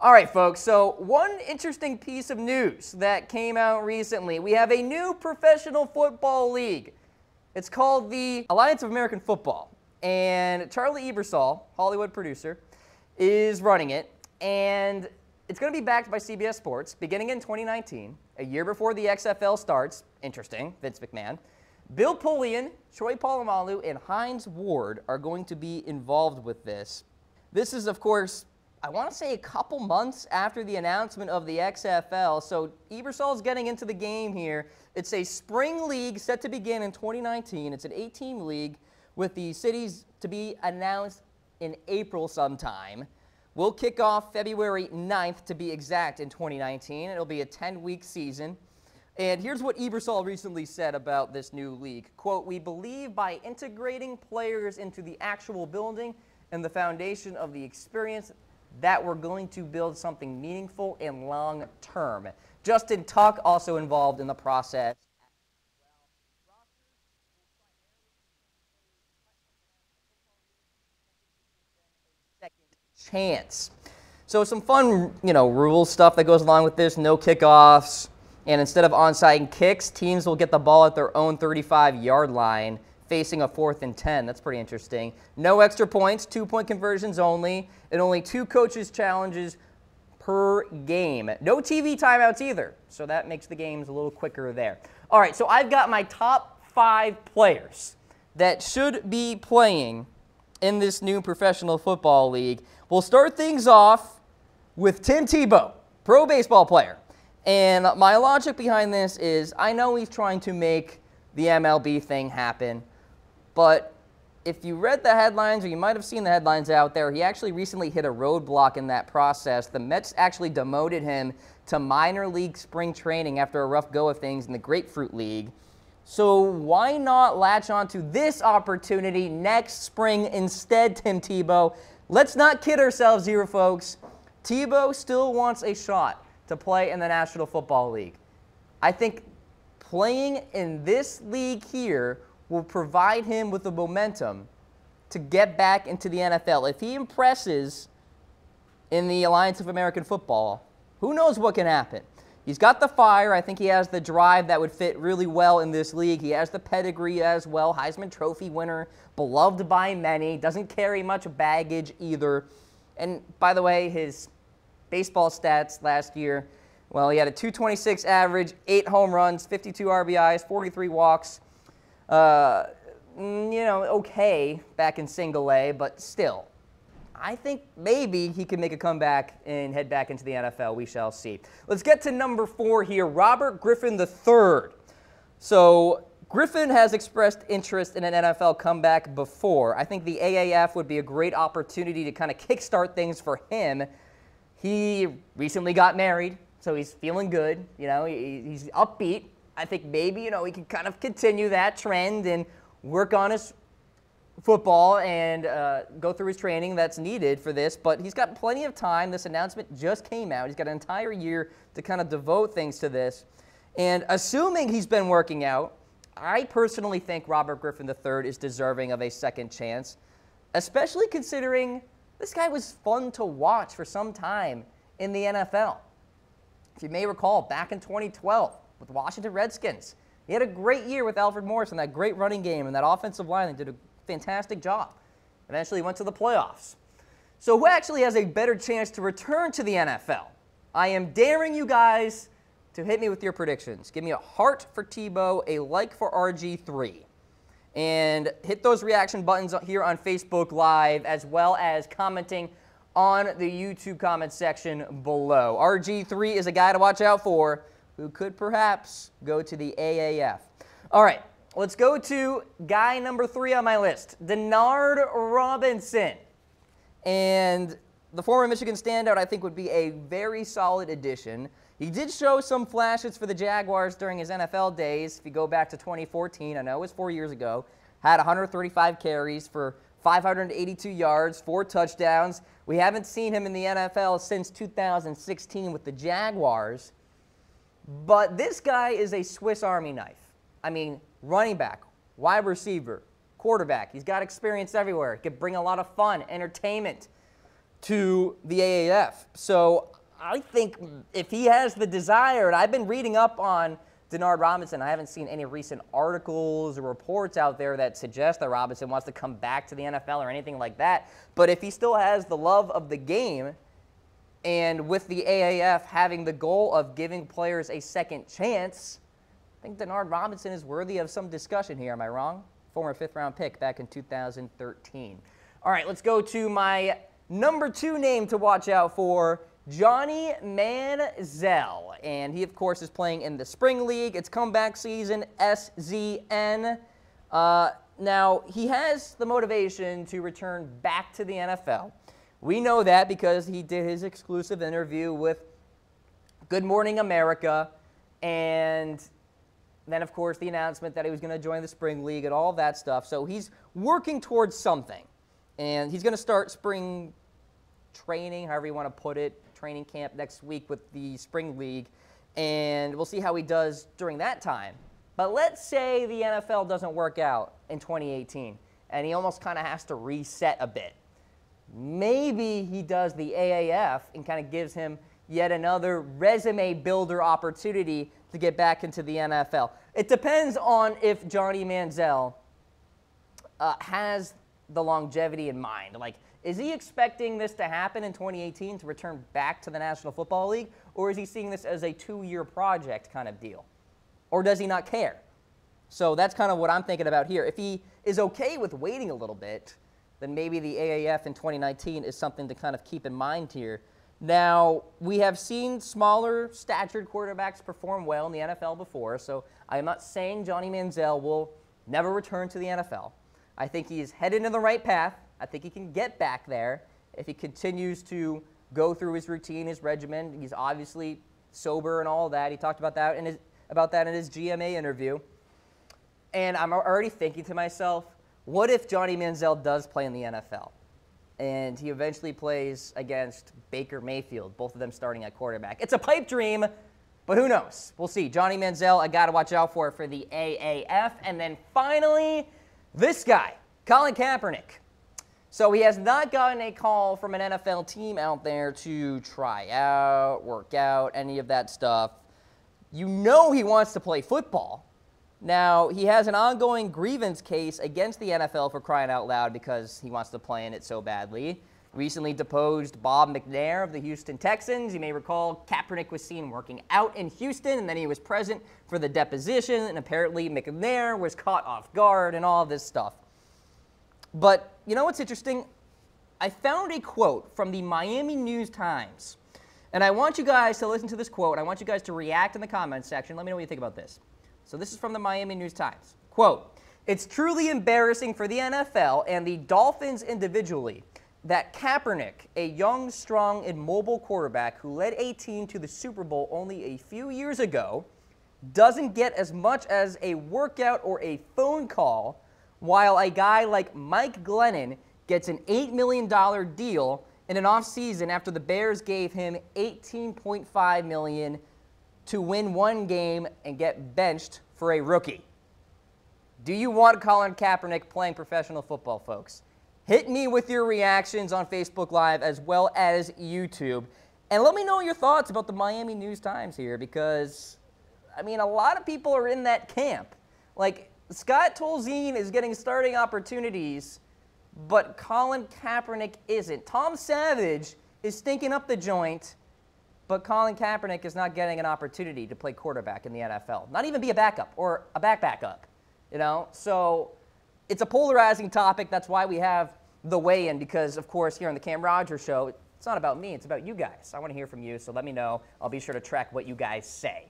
All right, folks, so one interesting piece of news that came out recently. We have a new professional football league. It's called the Alliance of American Football, and Charlie Ebersol, Hollywood producer, is running it, and it's going to be backed by CBS Sports beginning in 2019, a year before the XFL starts. Interesting, Vince McMahon. Bill Pullian, Troy Polamalu, and Hines Ward are going to be involved with this. This is, of course, I want to say a couple months after the announcement of the XFL, so Ebersol's getting into the game here. It's a spring league set to begin in 2019. It's an 8-team league with the cities to be announced in April sometime. We'll kick off February 9th to be exact in 2019. It'll be a 10-week season. And here's what Ebersol recently said about this new league. Quote, "We believe by integrating players into the actual building and the foundation of the experience that we're going to build something meaningful and long-term." Justin Tuck also involved in the process. Second chance. So some fun, rule stuff that goes along with this. No kickoffs, and instead of onside kicks, teams will get the ball at their own 35-yard line, facing a 4th and 10. That's pretty interesting. No extra points, 2-point conversions only, and only 2 coaches' challenges per game. No TV timeouts either, so that makes the games a little quicker there. All right, so I've got my top 5 players that should be playing in this new professional football league. We'll start things off with Tim Tebow, pro baseball player. And my logic behind this is I know he's trying to make the MLB thing happen, but if you read the headlines, or you might have seen the headlines out there, he actually recently hit a roadblock in that process. The Mets actually demoted him to minor league spring training after a rough go of things in the Grapefruit League. So why not latch on to this opportunity next spring instead, Tim Tebow? Let's not kid ourselves here, folks. Tebow still wants a shot to play in the National Football League. I think playing in this league here will provide him with the momentum to get back into the NFL. If he impresses in the Alliance of American Football, who knows what can happen. He's got the fire. I think he has the drive that would fit really well in this league. He has the pedigree as well. Heisman Trophy winner, beloved by many, doesn't carry much baggage either. And by the way, his baseball stats last year, well, he had a .226 average, 8 home runs, 52 RBIs, 43 walks. Okay back in single A, but still, I think maybe he can make a comeback and head back into the NFL. We shall see. Let's get to number 4 here, Robert Griffin III. So Griffin has expressed interest in an NFL comeback before. I think the AAF would be a great opportunity to kind of kickstart things for him. He recently got married, so he's feeling good. He's upbeat. I think maybe, he can kind of continue that trend and work on his football and go through his training that's needed for this. But he's got plenty of time. This announcement just came out. He's got an entire year to kind of devote things to this. And assuming he's been working out, I personally think Robert Griffin III is deserving of a second chance, especially considering this guy was fun to watch for some time in the NFL. If you may recall, back in 2012, with the Washington Redskins. He had a great year with Alfred Morris and that great running game and that offensive line. They did a fantastic job. Eventually went to the playoffs. So who actually has a better chance to return to the NFL? I am daring you guys to hit me with your predictions. Give me a heart for Tebow, a like for RG3. And hit those reaction buttons here on Facebook Live, as well as commenting on the YouTube comment section below. RG3 is a guy to watch out for who could perhaps go to the AAF. All right, let's go to guy number 3 on my list, Denard Robinson. And the former Michigan standout, I think, would be a very solid addition. He did show some flashes for the Jaguars during his NFL days. If you go back to 2014, I know it was 4 years ago, had 135 carries for 582 yards, 4 touchdowns. We haven't seen him in the NFL since 2016 with the Jaguars. But this guy is a Swiss Army knife. I mean, running back, wide receiver, quarterback. He's got experience everywhere. He could bring a lot of fun, entertainment to the AAF. So I think if he has the desire, and I've been reading up on Denard Robinson, I haven't seen any recent articles or reports out there that suggest that Robinson wants to come back to the NFL or anything like that. But if he still has the love of the game, and with the AAF having the goal of giving players a second chance, I think Denard Robinson is worthy of some discussion here. Am I wrong? Former 5th-round pick back in 2013. All right, let's go to my number 2 name to watch out for, Johnny Manziel. And he, of course, is playing in the Spring League. It's comeback season, SZN. Now, he has the motivation to return back to the NFL. We know that because he did his exclusive interview with Good Morning America, and then, of course, the announcement that he was going to join the Spring League and all that stuff. So he's working towards something, and he's going to start spring training, however you want to put it, training camp next week with the Spring League, and we'll see how he does during that time. But let's say the NFL doesn't work out in 2018, and he almost kind of has to reset a bit. Maybe he does the AAF and kind of gives him yet another resume builder opportunity to get back into the NFL. It depends on if Johnny Manziel has the longevity in mind. Like, is he expecting this to happen in 2018 to return back to the National Football League, or is he seeing this as a 2-year project kind of deal? Or does he not care? So that's kind of what I'm thinking about here. If he is okay with waiting a little bit, then maybe the AAF in 2019 is something to kind of keep in mind here. Now, we have seen smaller statured quarterbacks perform well in the NFL before, so I'm not saying Johnny Manziel will never return to the NFL. I think he's headed in the right path. I think he can get back there if he continues to go through his routine, his regimen. He's obviously sober and all that. He talked about that in his GMA interview. And I'm already thinking to myself, what if Johnny Manziel does play in the NFL and he eventually plays against Baker Mayfield, both of them starting at quarterback? It's a pipe dream, but who knows? We'll see. Johnny Manziel, I got to watch out for the AAF. And then finally, this guy, Colin Kaepernick. So he has not gotten a call from an NFL team out there to try out, work out, any of that stuff. You know he wants to play football. Now, he has an ongoing grievance case against the NFL for crying out loud because he wants to play in it so badly. Recently deposed Bob McNair of the Houston Texans. You may recall Kaepernick was seen working out in Houston, and then he was present for the deposition, and apparently McNair was caught off guard and all this stuff. But you know what's interesting? I found a quote from the Miami News-Times, and I want you guys to listen to this quote. I want you guys to react in the comments section. Let me know what you think about this. So this is from the Miami News-Times. Quote, "It's truly embarrassing for the NFL and the Dolphins individually that Kaepernick, a young, strong, and mobile quarterback who led a team to the Super Bowl only a few years ago, doesn't get as much as a workout or a phone call, while a guy like Mike Glennon gets an $8 million deal in an offseason after the Bears gave him $18.5 million to win one game and get benched for a rookie." Do you want Colin Kaepernick playing professional football, folks? Hit me with your reactions on Facebook Live as well as YouTube. And let me know your thoughts about the Miami News-Times here because, I mean, a lot of people are in that camp. Like, Scott Tolzien is getting starting opportunities, but Colin Kaepernick isn't. Tom Savage is stinking up the joint, but Colin Kaepernick is not getting an opportunity to play quarterback in the NFL. Not even be a backup or a backup, you know? So it's a polarizing topic. That's why we have the weigh-in because, of course, here on the Cam Rogers Show, it's not about me. It's about you guys. I want to hear from you, so let me know. I'll be sure to track what you guys say.